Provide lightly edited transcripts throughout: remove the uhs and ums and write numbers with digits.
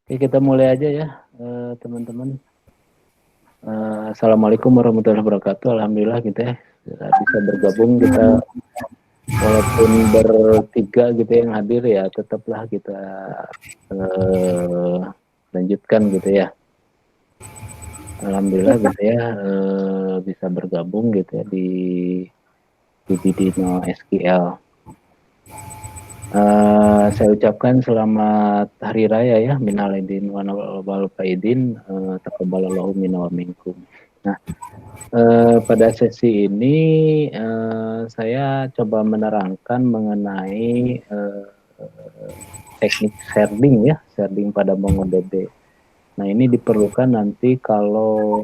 Oke, kita mulai aja ya, teman-teman. Assalamualaikum warahmatullahi wabarakatuh. Alhamdulillah kita bisa bergabung. Kita walaupun bertiga gitu yang hadir ya, tetaplah kita lanjutkan gitu ya. Alhamdulillah gitu ya, bisa bergabung gitu ya di Bidino SQL. Saya ucapkan selamat hari raya ya, minal aidin wal faidin, taqabbalallahu minna wa minkum. Nah, pada sesi ini saya coba menerangkan mengenai teknik sharding ya, sharding pada MongoDB. Nah, ini diperlukan nanti kalau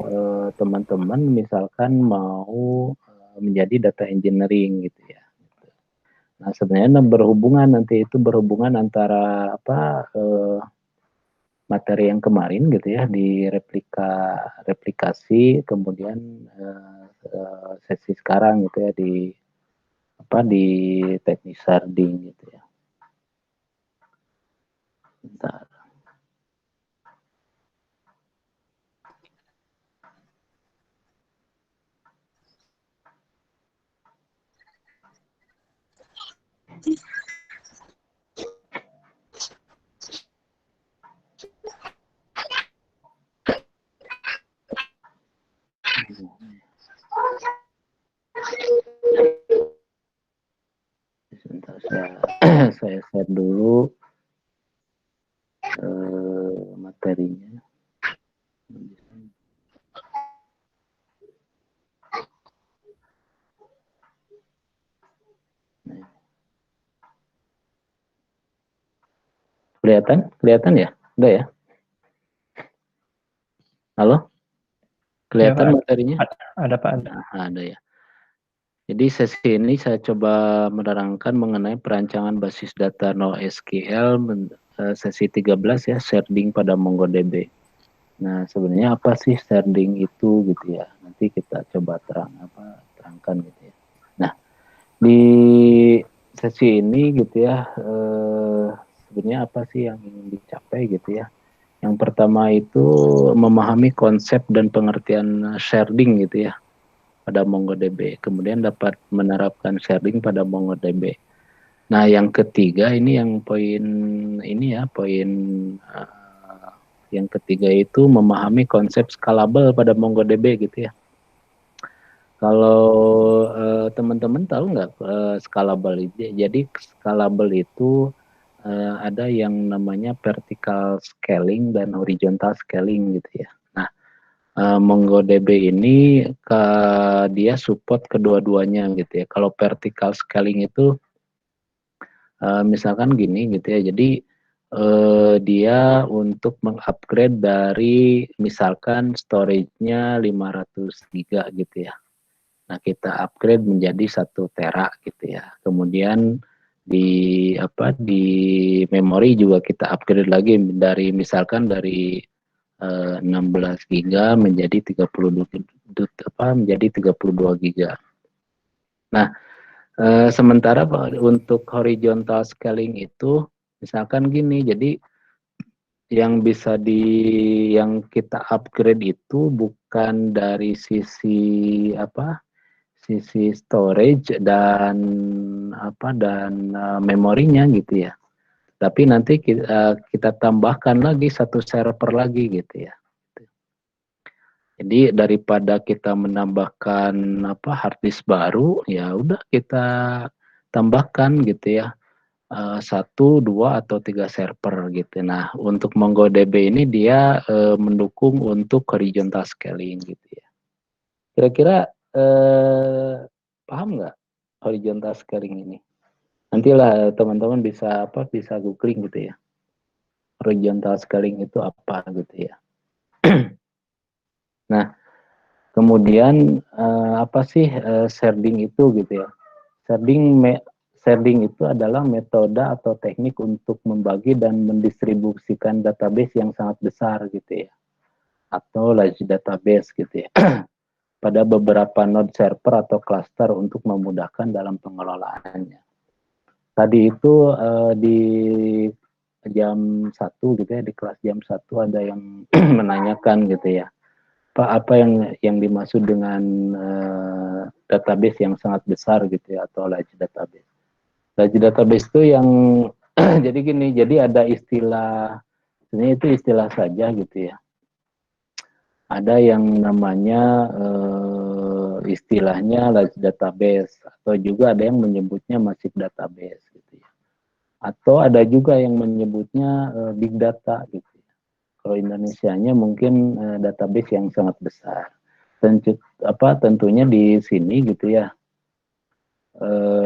teman-teman misalkan mau menjadi data engineering gitu ya. Nah, sebenarnya berhubungan nanti itu berhubungan antara materi yang kemarin gitu ya di replikasi kemudian sesi sekarang gitu ya di teknik sharding gitu ya. Bentar. Sebentar saya share dulu materinya. Kelihatan ya? Udah ya? Halo? Kelihatan ya, Pak. materinya? Ada Pak. Ada. Nah, ada ya. Jadi sesi ini saya coba menerangkan mengenai perancangan basis data NoSQL sesi 13 ya, sharding pada MongoDB. Nah, sebenarnya apa sih sharding itu gitu ya? Nanti kita coba terangkan gitu ya. Nah, di sesi ini gitu ya, sebenarnya apa sih yang ingin dicapai gitu ya? Yang pertama itu memahami konsep dan pengertian sharding gitu ya pada MongoDB. Kemudian dapat menerapkan sharding pada MongoDB. Nah, yang ketiga ini yang poin ini ya, poin yang ketiga itu memahami konsep scalable pada MongoDB gitu ya. Kalau teman-teman tahu nggak scalable? Jadi scalable itu ada yang namanya vertical scaling dan horizontal scaling gitu ya. Nah, MongoDB ini dia support kedua-duanya gitu ya. Kalau vertical scaling itu misalkan gini gitu ya. Jadi dia untuk mengupgrade dari misalkan storage-nya 500 giga gitu ya. Nah, kita upgrade menjadi 1 tera gitu ya. Kemudian di memori juga kita upgrade lagi dari misalkan dari 16 giga menjadi 32 giga. Nah, sementara untuk horizontal scaling itu misalkan gini, jadi yang kita upgrade itu bukan dari sisi storage dan memorinya gitu ya. Tapi nanti kita tambahkan lagi 1 server lagi gitu ya. Jadi daripada kita menambahkan hard disk baru, ya udah kita tambahkan gitu ya 1, 2, atau 3 server gitu. Nah, untuk MongoDB ini dia mendukung untuk horizontal scaling gitu ya. Kira-kira paham nggak horizontal scaling ini? Nantilah teman-teman bisa googling gitu ya. Horizontal scaling itu apa gitu ya. Nah, kemudian apa sih sharding itu gitu ya? Sharding itu adalah metode atau teknik untuk membagi dan mendistribusikan database yang sangat besar gitu ya, atau large database gitu ya, pada beberapa node server atau cluster untuk memudahkan dalam pengelolaannya. Tadi itu di jam 1 gitu ya, di kelas jam 1 ada yang menanyakan gitu ya, Pak, apa yang dimaksud dengan database yang sangat besar gitu ya, atau large database. Large database itu yang jadi gini, jadi ada istilah, sebenarnya itu istilah saja gitu ya. Ada yang namanya istilahnya large database, atau juga ada yang menyebutnya massive database gitu ya. Atau ada juga yang menyebutnya big data gitu. Kalau Indonesianya mungkin database yang sangat besar. Tentunya di sini gitu ya,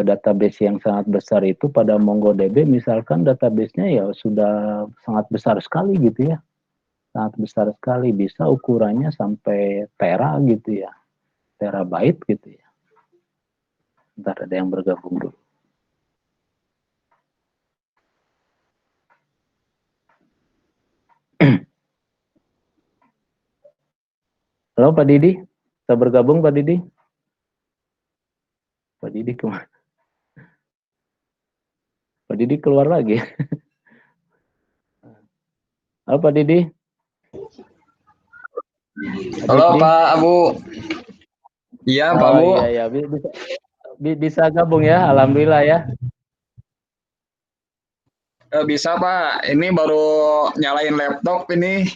database yang sangat besar itu pada MongoDB misalkan databasenya ya sudah sangat besar sekali gitu ya, sangat besar sekali, bisa ukurannya sampai tera gitu ya, terabyte gitu ya. Ntar ada yang bergabung dulu. Halo Pak Didi, bisa bergabung Pak Didi? Pak Didi kemana? Pak Didi keluar lagi. Halo Pak Didi. Halo Pak Abu. Iya Pak Abu. Oh iya, bisa gabung ya, alhamdulillah ya. Bisa Pak, ini baru nyalain laptop ini.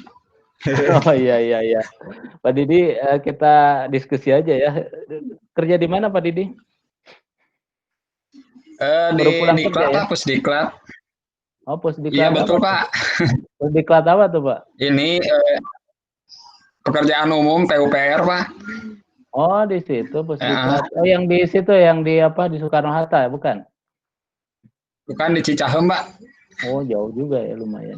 Oh iya. Pak Didi, kita diskusi aja ya. Kerja di mana Pak Didi? Baru pulang Di kerja Diklat ya? Pak, Pusdiklat. Oh, Iya Pusdiklat apa betul tuh? Pak. Pusdiklat apa tuh Pak? Ini pekerjaan umum PUPR Pak. Oh di situ Ya, Pusdiklat. Oh yang di situ, yang di apa, di Soekarno Hatta ya, bukan? bukan di Cicahem Pak. Oh jauh juga ya, lumayan.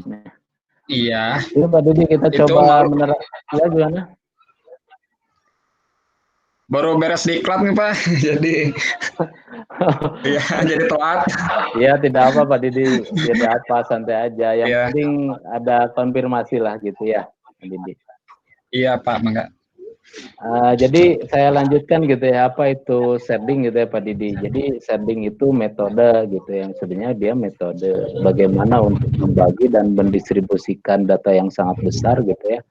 Iya. Ini Pak Didi kita Itu coba menerapkan ya, gimana? baru beres diklat nih Pak. Jadi ya jadi telat. Ya tidak apa Pak Didi, tidak apa, santai aja. Yang Iya. penting ada konfirmasi lah gitu ya, Pak Didi. Iya Pak, enggak. Jadi saya lanjutkan gitu ya, apa itu sharding gitu ya Pak Didi. Jadi sharding itu metode gitu, yang sebenarnya dia metode bagaimana untuk membagi dan mendistribusikan data yang sangat besar gitu ya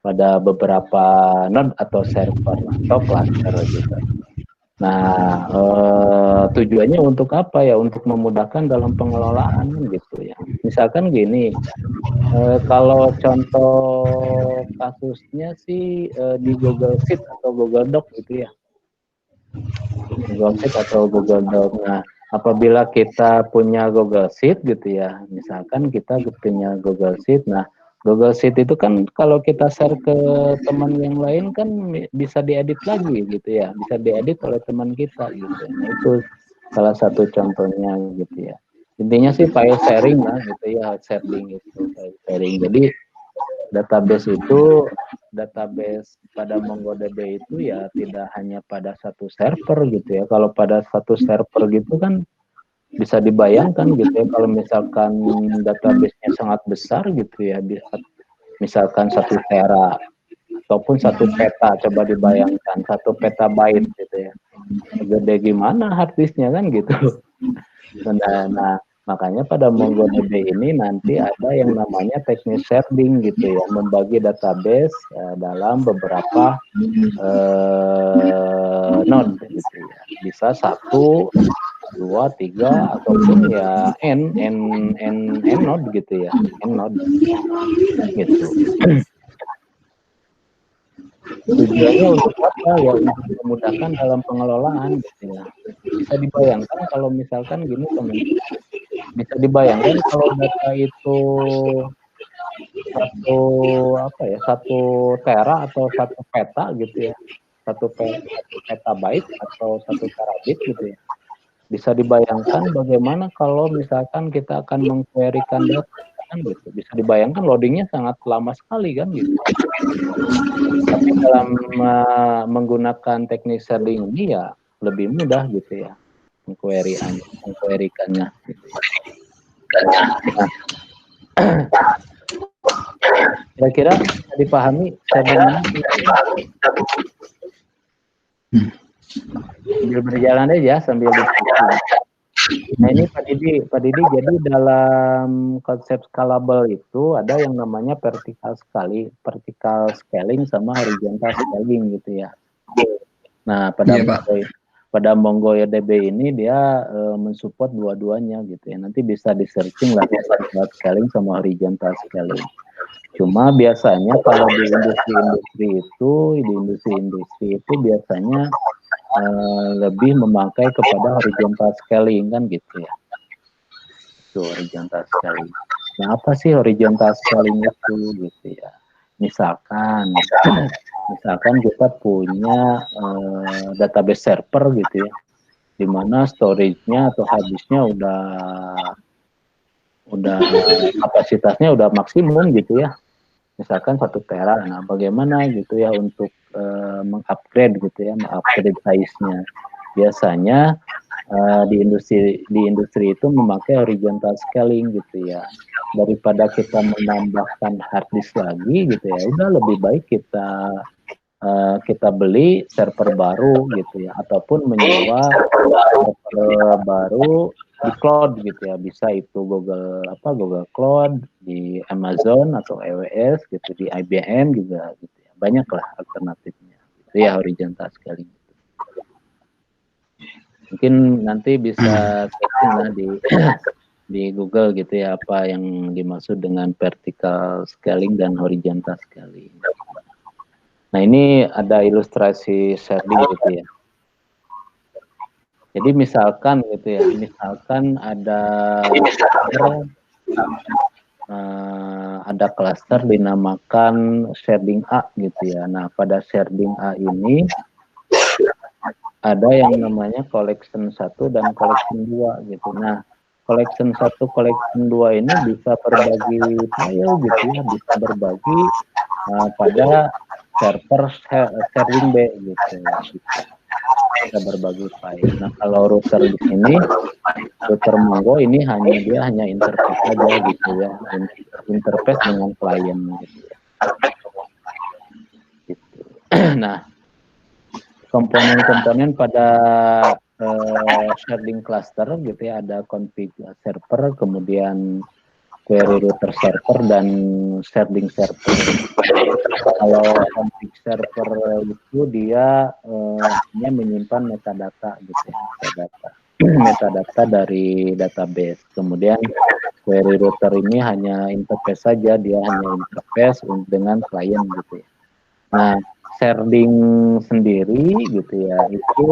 pada beberapa node atau server atau cluster gitu. Nah, tujuannya untuk apa ya? Untuk memudahkan dalam pengelolaan gitu ya. Misalkan gini, kalau contoh kasusnya sih di Google Sheet atau Google Doc gitu ya. Google Sheet atau Google Doc. Nah, apabila kita punya Google Sheet gitu ya, misalkan kita punya Google Sheet, nah Google Sheet itu kan kalau kita share ke teman yang lain kan bisa diedit lagi gitu ya, bisa diedit oleh teman kita gitu. Nah itu salah satu contohnya gitu ya. Intinya sih file sharing lah gitu ya, sharing itu file sharing. Jadi database pada MongoDB itu ya tidak hanya pada satu server gitu ya. Kalau pada satu server gitu kan bisa dibayangkan gitu ya, kalau misalkan database-nya sangat besar gitu ya, misalkan 1 tera ataupun 1 peta, coba dibayangkan 1 petabyte gitu ya, gede gimana hard disknya kan gitu. Nah, makanya pada MongoDB ini nanti ada yang namanya teknik sharding gitu ya, membagi database dalam beberapa node gitu ya, bisa 1, 2, 3 ataupun ya n node gitu ya, n node gitu. Tujuannya untuk apa ya? Untuk memudahkan dalam pengelolaan gitu ya. Bisa dibayangkan kalau misalkan gini teman, bisa dibayangkan kalau data itu satu tera atau 1 peta gitu ya, 1 petabyte atau 1 terabit gitu ya. Bisa dibayangkan bagaimana kalau misalkan kita akan mengquerykan data kan gitu. Bisa dibayangkan loadingnya sangat lama sekali kan gitu. Tapi dalam menggunakan teknik sharding ini ya lebih mudah gitu ya, mengquerykannya gitu ya. Nah, kira-kira bisa dipahami sharding ini? Sambil berjalan aja, sambil diskusi. Nah ini Pak Didi, jadi dalam konsep scalable itu ada yang namanya vertical scaling sama horizontal scaling gitu ya. Nah pada MongoDB ini dia mensupport dua-duanya gitu ya. Nanti bisa di searching lah vertical scaling sama horizontal scaling. Cuma biasanya kalau di industri itu biasanya lebih memakai kepada horizontal scaling kan gitu ya. Itu horizontal scaling. Nah, apa sih horizontal scaling itu gitu ya? Misalkan kita punya database server gitu ya, di mana storage-nya atau hard disk-nya udah kapasitasnya udah maksimum gitu ya. Misalkan 1 tera. Nah, bagaimana gitu ya untuk mengupgrade gitu ya, mengupgrade size-nya. Biasanya di industri itu memakai horizontal scaling gitu ya. Daripada kita menambahkan hard disk lagi gitu ya, udah lebih baik kita beli server baru gitu ya, ataupun menyewa server baru di cloud gitu ya, bisa itu Google Cloud, di Amazon atau AWS gitu, di IBM juga gitu ya, banyak lah alternatifnya gitu ya, horizontal scaling. Mungkin nanti bisa searching lah di Google gitu ya, apa yang dimaksud dengan vertical scaling dan horizontal scaling. Nah ini ada ilustrasi sharding gitu ya. Jadi misalkan gitu ya, ada cluster dinamakan sharding A gitu ya. Nah pada sharding A ini ada yang namanya collection 1 dan collection 2 gitu. Nah collection 1, collection 2 ini bisa berbagi file gitu ya, bisa berbagi pada server sharding B gitu. Kita berbagi file. Nah kalau router di sini, router Mongo ini hanya interface aja gitu ya, interface dengan klien gitu ya. Gitu. Nah komponen-komponen pada sharding cluster gitu ya, ada config server, kemudian query router server, dan sharding server. Kalau config server itu dia hanya menyimpan metadata gitu ya, metadata dari database. Kemudian query router ini hanya interface saja, dia hanya interface dengan klien gitu ya. Nah sharding sendiri gitu ya, itu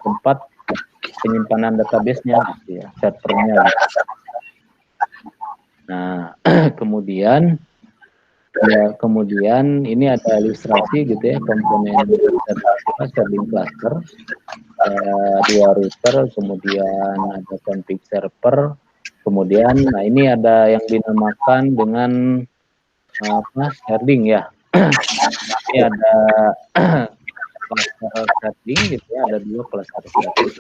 tempat penyimpanan database-nya gitu ya, servernya gitu. Nah kemudian ini ada ilustrasi gitu ya, komponen sharding cluster, 2 router, kemudian ada config server, kemudian nah ini ada yang dinamakan dengan sharding ya. Ini ada cluster sharding gitu ya, ada 2 cluster sharding.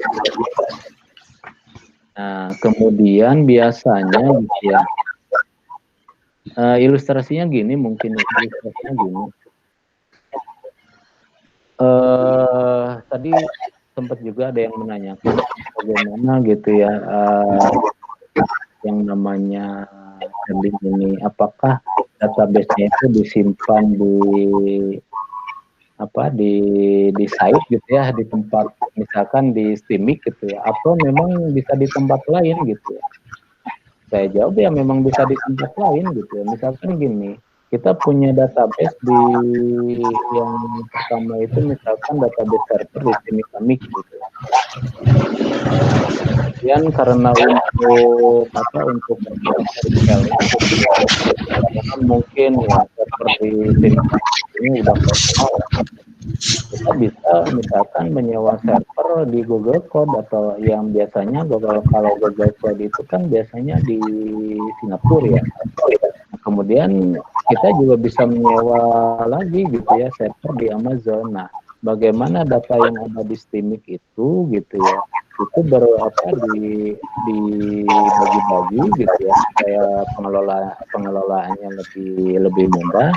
Nah kemudian biasanya gitu ya, ilustrasinya gini, tadi sempat juga ada yang menanyakan bagaimana gitu ya, yang namanya sharding ini, apakah database-nya itu disimpan di site gitu ya, di tempat misalkan di Steamik gitu ya, atau memang bisa di tempat lain gitu ya. Saya jawab ya memang bisa di tempat lain gitu ya. Misalkan gini, kita punya database yang pertama itu misalkan database server di Steamik gitu. Kemudian karena untuk mungkin ya seperti ini udah personal, kita bisa misalkan menyewa server di Google Cloud, atau yang biasanya kalau Google Cloud itu kan biasanya di Singapura ya. Kemudian kita juga bisa menyewa lagi gitu ya server di Amazon. Nah bagaimana data yang ada di Steamik itu gitu ya, itu dibagi-bagi gitu ya, supaya pengelolaannya lebih mudah,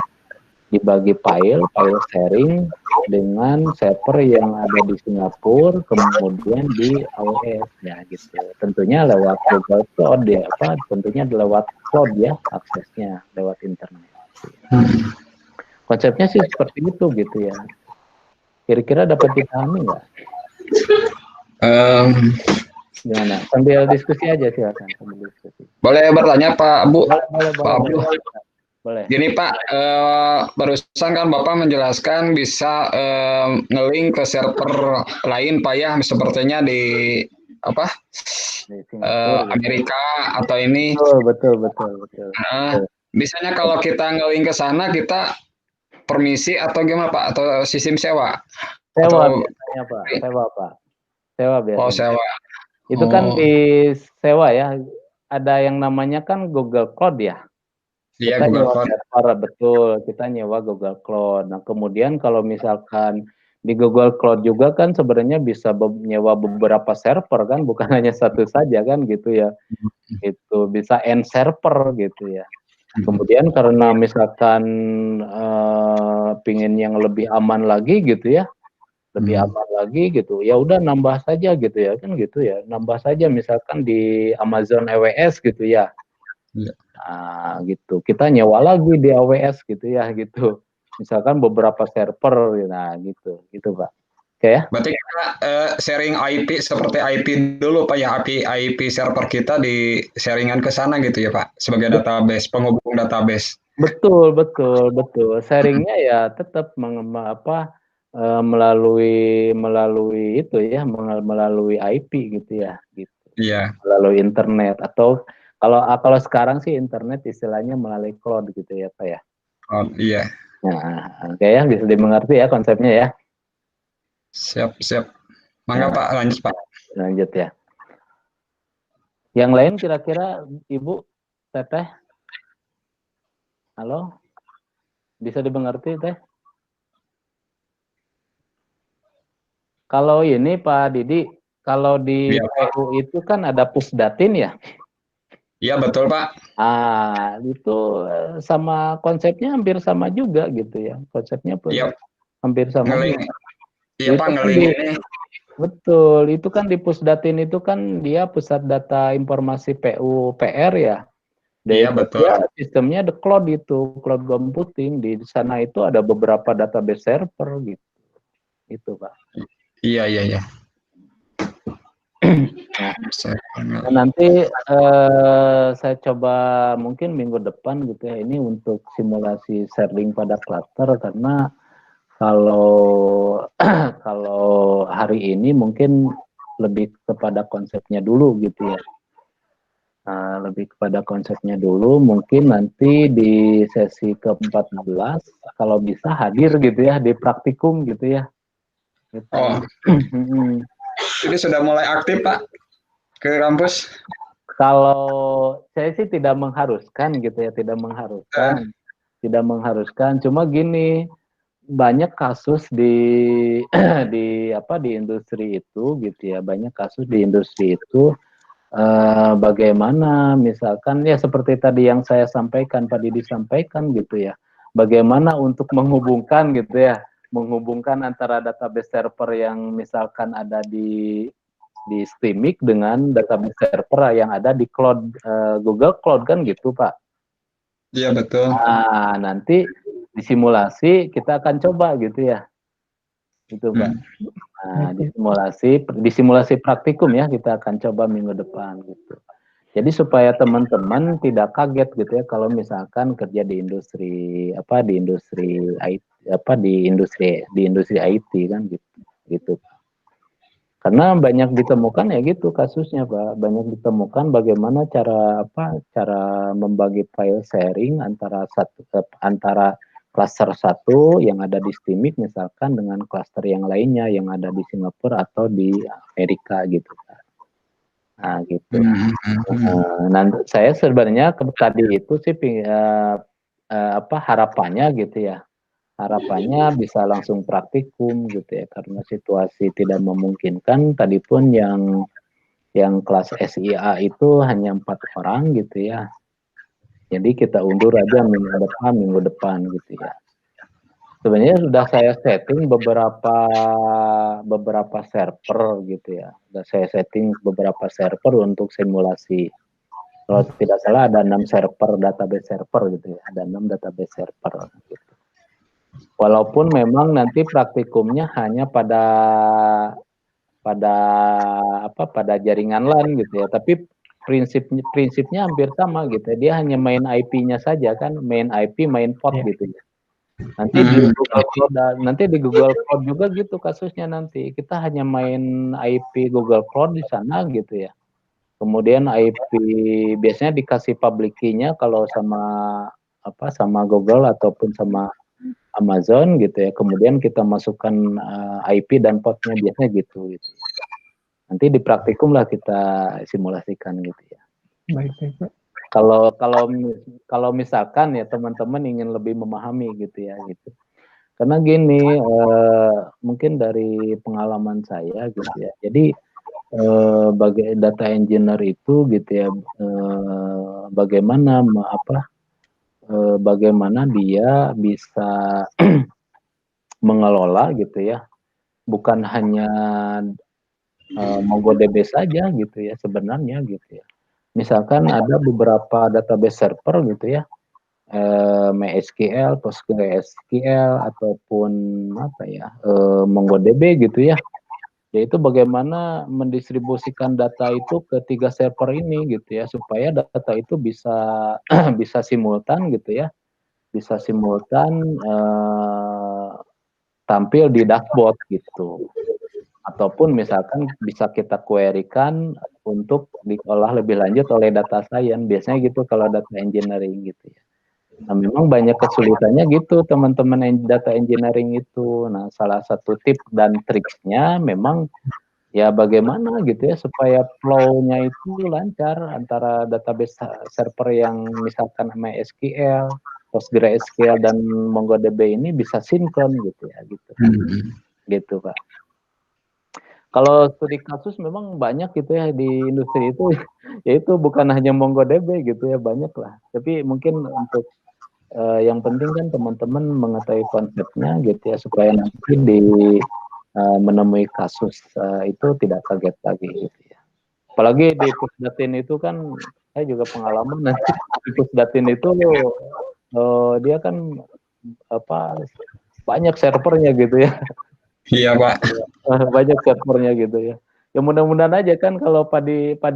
dibagi file sharing, dengan server yang ada di Singapura, kemudian di AWS ya gitu. Tentunya lewat Google Cloud ya, tentunya lewat cloud ya aksesnya lewat internet. Konsepnya sih seperti itu gitu ya. Kira-kira dapat dipahami nggak? Gimana? Sambil diskusi aja silakan, sambil diskusi. Boleh bertanya Pak Bu? Boleh, Pak Abdul. Boleh. Gini Pak, barusan kan Bapak menjelaskan bisa nge-link ke server lain Pak ya, sepertinya di apa? Di Singapura. Amerika atau ini. Betul. Biasanya kalau kita nge-link ke sana kita permisi atau gimana Pak? Atau sistem sewa? Sewa Atau biasanya Pak, sewa Pak. Sewa biasanya. sewa. Itu kan di sewa ya. Ada yang namanya kan Google Cloud ya. Iya, Kita Google nyewa Cloud. server, betul. Kita nyewa Google Cloud. Nah, kemudian kalau misalkan di Google Cloud juga kan sebenarnya bisa nyewa beberapa server kan, bukan hanya satu saja kan gitu ya. Itu bisa end server gitu ya. Kemudian karena misalkan pingin yang lebih aman lagi gitu ya, lebih aman lagi gitu, ya udah nambah saja gitu ya, kan gitu ya, nambah saja misalkan di Amazon AWS gitu ya. Nah, gitu. Kita nyewa lagi di AWS gitu ya, gitu. Misalkan beberapa server, nah gitu, gitu Pak. Oke ya? Berarti kita sharing IP seperti IP dulu Pak ya, IP server kita di sharingan ke sana gitu ya Pak, sebagai database, penghubung database. Betul. Sharingnya ya tetap melalui itu ya, melalui IP gitu ya, gitu. Iya. Melalui internet atau kalau sekarang sih internet istilahnya melalui cloud gitu ya Pak ya. Oh, iya. Nah, oke ya, bisa dimengerti ya konsepnya ya. Siap. Mangga Pak, lanjut Pak. Lanjut ya. Yang lain kira-kira Ibu, Teteh? Halo? Bisa dimengerti Teh? Kalau ini Pak Didi, kalau di Iya, Pak. PU itu kan ada pusdatin ya? Iya, betul Pak. Itu sama konsepnya hampir sama juga gitu ya. Konsepnya Iya, hampir sama ngeling. juga. Iya Pak, Itu kan ngeling ini. betul, itu kan di pusdatin itu kan dia pusat data informasi PUPR ya. Iya, betul. Dia sistemnya the cloud itu, cloud computing. Di sana itu ada beberapa database server gitu. Itu Pak. Iya. Nah, nanti saya coba mungkin minggu depan gitu ya, ini untuk simulasi sharing pada cluster, karena kalau kalau hari ini mungkin lebih kepada konsepnya dulu gitu ya. Lebih kepada konsepnya dulu, mungkin nanti di sesi ke-14 kalau bisa hadir gitu ya di praktikum gitu ya. Gitu. Oh, ini sudah mulai aktif Pak ke kampus? Kalau saya sih tidak mengharuskan gitu ya, tidak mengharuskan. Cuma gini, banyak kasus di di industri itu gitu ya, banyak kasus di industri itu. Bagaimana misalkan ya seperti tadi yang saya sampaikan, Pak Didi sampaikan gitu ya, bagaimana untuk menghubungkan gitu ya, menghubungkan antara database server yang misalkan ada di Steamik dengan database server yang ada di cloud, Google Cloud kan gitu Pak. Iya betul. Nanti disimulasi kita akan coba gitu ya, gitu Pak. Disimulasi praktikum ya, kita akan coba minggu depan gitu. Jadi supaya teman-teman tidak kaget gitu ya kalau misalkan kerja di industri IT kan gitu. Karena banyak ditemukan ya gitu kasusnya Pak, banyak ditemukan bagaimana cara membagi file sharing antara cluster satu yang ada di Steamik misalkan dengan cluster yang lainnya yang ada di Singapura atau di Amerika gitu. Gitu. Saya sebenarnya tadi itu sih harapannya gitu ya. Harapannya bisa langsung praktikum gitu ya, karena situasi tidak memungkinkan. Tadi pun yang kelas SIA itu hanya 4 orang gitu ya. Jadi kita undur aja minggu depan gitu ya. Sebenarnya sudah saya setting beberapa server gitu ya. Sudah saya setting beberapa server untuk simulasi. Kalau tidak salah ada 6 server, database server gitu ya. Ada 6 database server gitu. Walaupun memang nanti praktikumnya hanya pada jaringan LAN gitu ya. Tapi prinsipnya hampir sama gitu ya. Dia hanya main IP-nya saja kan, main IP, main port gitu ya. Nanti di Google Cloud juga gitu kasusnya nanti. Kita hanya main IP Google Cloud di sana gitu ya. Kemudian IP biasanya dikasih public key-nya kalau sama Google ataupun sama Amazon gitu ya. Kemudian kita masukkan IP dan portnya biasanya gitu. Nanti di praktikum lah kita simulasikan gitu ya. Baik, Pak. Kalau misalkan ya teman-teman ingin lebih memahami gitu ya gitu. Karena gini, mungkin dari pengalaman saya gitu ya. Jadi bagi data engineer itu gitu ya, bagaimana dia bisa mengelola gitu ya, bukan hanya MongoDB saja gitu ya sebenarnya gitu ya. Misalkan ada beberapa database server gitu ya, MySQL, PostgreSQL ataupun MongoDB gitu ya. Yaitu bagaimana mendistribusikan data itu ke 3 server ini gitu ya, supaya data itu bisa bisa simultan gitu ya, bisa simultan tampil di dashboard gitu. Ataupun misalkan bisa kita query-kan untuk diolah lebih lanjut oleh data science, biasanya gitu kalau data engineering gitu ya. Nah, memang banyak kesulitannya gitu teman-teman data engineering itu. Nah, salah satu tip dan triknya memang ya bagaimana gitu ya supaya flow-nya itu lancar antara database server yang misalkan MySQL, PostgreSQL dan MongoDB ini bisa sinkron gitu ya gitu. Gitu, Pak. Kalau studi kasus memang banyak gitu ya di industri itu, yaitu bukan hanya MongoDB gitu ya, banyak lah. Tapi mungkin untuk yang penting kan teman-teman mengetahui konsepnya gitu ya, supaya nanti menemui kasus itu tidak kaget lagi gitu ya. Apalagi di Pusdatin itu kan, saya juga pengalaman nanti di Pusdatin itu dia kan banyak servernya gitu ya. Iya, Pak. Banyak servernya gitu ya. Ya mudah-mudahan aja kan kalau Pak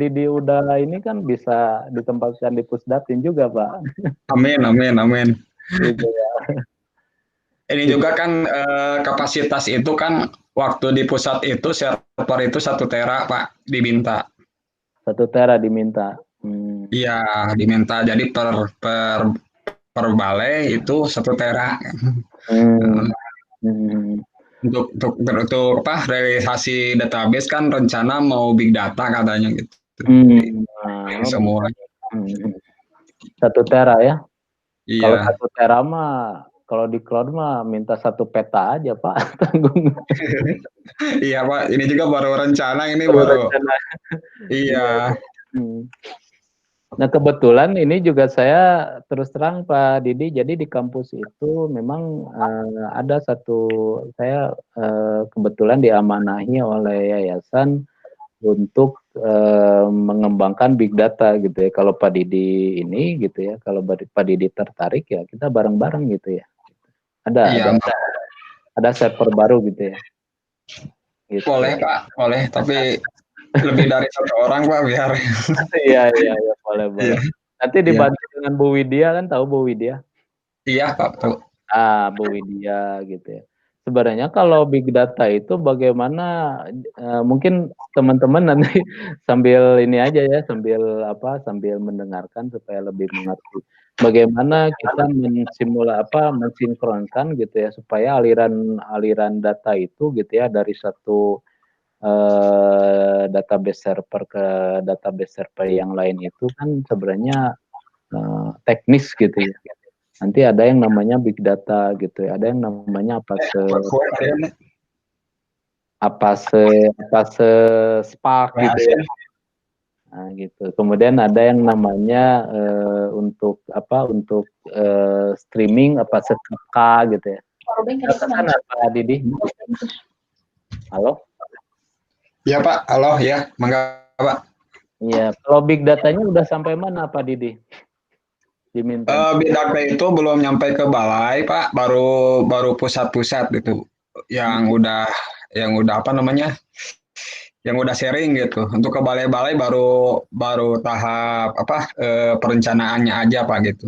Didi udah ini kan bisa ditempatkan di Pusdatin juga, Pak. Amin, amin, amin. Gitu ya. Ini juga kan kapasitas itu kan waktu di pusat itu server itu 1 tera, Pak, diminta. 1 tera diminta. Iya, diminta. Jadi per balai itu 1 tera. Untuk realisasi database kan rencana mau big data katanya gitu. Semua. 1 tera ya. Kalau Iya. 1 tera mah kalau di cloud mah minta 1 peta aja, Pak. Tanggung. Iya, Pak. Ini juga baru rencana ini baru. Iya. Nah, kebetulan ini juga saya terus terang Pak Didi, jadi di kampus itu memang ada saya kebetulan diamanahi oleh yayasan untuk mengembangkan big data gitu ya. Kalau Pak Didi ini gitu ya, kalau Pak Didi tertarik ya kita bareng-bareng gitu ya. Ada server baru gitu ya. Gitu. Boleh Pak, boleh. Tapi lebih dari 1 orang Pak biar. Iya, boleh. Nanti dibantu dengan Bu Widya, kan tahu Bu Widya? Iya Pak, tahu. Bu Widya gitu ya. Sebenarnya kalau big data itu bagaimana mungkin teman-teman nanti sambil ini aja ya, sambil mendengarkan supaya lebih mengerti. Bagaimana kita mensinkronkan gitu ya supaya aliran data itu gitu ya dari satu database server ke database server yang lain itu kan sebenarnya teknis gitu ya. Nanti ada yang namanya big data gitu ya, ada yang namanya Spark gitu ya. Nah, gitu. Kemudian ada yang namanya untuk streaming Kafka gitu ya. Katakan Pak Didi. Halo? Ya Pak, halo ya, mangga Pak. Iya, kalau big datanya udah sampai mana Pak Didi? Diminta. Big data itu belum nyampe ke balai Pak, baru pusat-pusat gitu, yang udah apa namanya, yang udah sharing gitu. Untuk ke balai-balai baru tahap apa perencanaannya aja Pak gitu.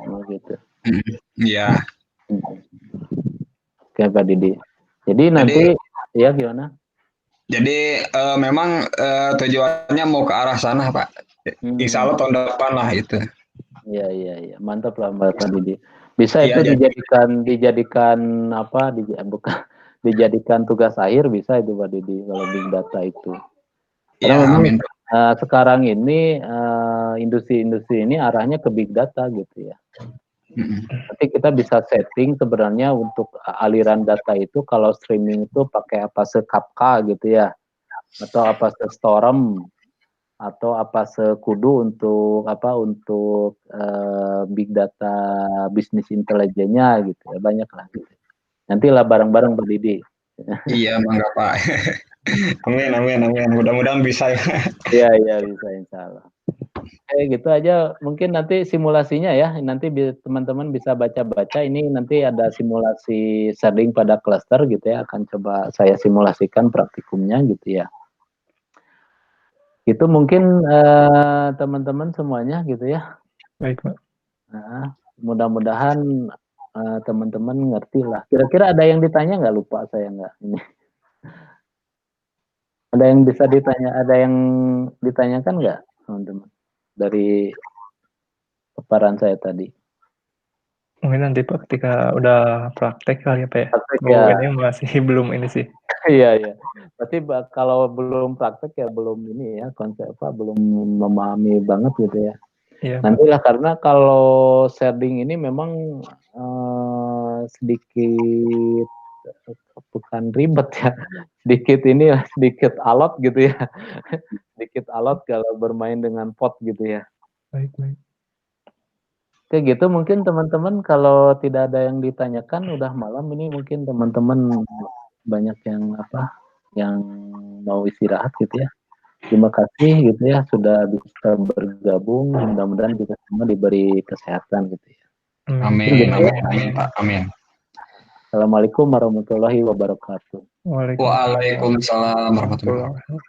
Oh gitu. Iya. Oke Pak Didi. Jadi nanti Jadi ya gimana? jadi memang tujuannya mau ke arah sana Pak. Insya Allah tahun depan lah itu. Iya iya iya, mantap lah Pak Didi. Bisa Iya itu jadi dijadikan apa? Bukan dijadikan tugas akhir bisa itu Pak Didi kalau big data itu. Karena iya memang amin. sekarang ini industri-industri ini arahnya ke big data gitu ya. Nanti kita bisa setting sebenarnya untuk aliran data itu kalau streaming itu pakai apa Kafka gitu ya, atau apa Storm atau apa Kudu untuk big data bisnis intelijennya gitu ya, banyak lah gitu. Nanti lah bareng-bareng Pak Didi. Iya mangga Pak. Amin amin amin. Mudah-mudahan bisa ya. Iya iya bisa insya Allah. Gitu aja mungkin nanti simulasinya ya, nanti teman-teman bisa baca-baca, ini nanti ada simulasi sharding pada cluster gitu ya, akan coba saya simulasikan praktikumnya gitu ya. Itu mungkin teman-teman semuanya gitu ya. Baik, Pak. Nah, mudah-mudahan teman-teman ngerti lah. Kira-kira ada yang ditanya nggak, lupa saya nggak ini. Ada yang bisa ditanya, ada yang ditanyakan nggak teman-teman dari paparan saya tadi? Mungkin nanti Pak ketika udah praktek kali ya Pak ya. Praktek Oh, ya. ini masih belum ini sih. Iya iya. Berarti kalau belum praktek ya belum ini ya, konsep apa belum memahami banget gitu ya. Iya, Pak. Nantilah, karena kalau sharding ini memang sedikit bukan ribet ya, sedikit alot gitu ya. Sedikit alot kalau bermain dengan pot gitu ya. Baik, baik. Oke gitu, mungkin teman-teman kalau tidak ada yang ditanyakan, udah malam ini, mungkin teman-teman banyak yang mau istirahat gitu ya. Terima kasih gitu ya sudah bisa bergabung, mudah-mudahan kita semua diberi kesehatan gitu ya. Amin amin amin Pak amin. Assalamualaikum warahmatullahi wabarakatuh. Waalaikumsalam warahmatullahi wabarakatuh.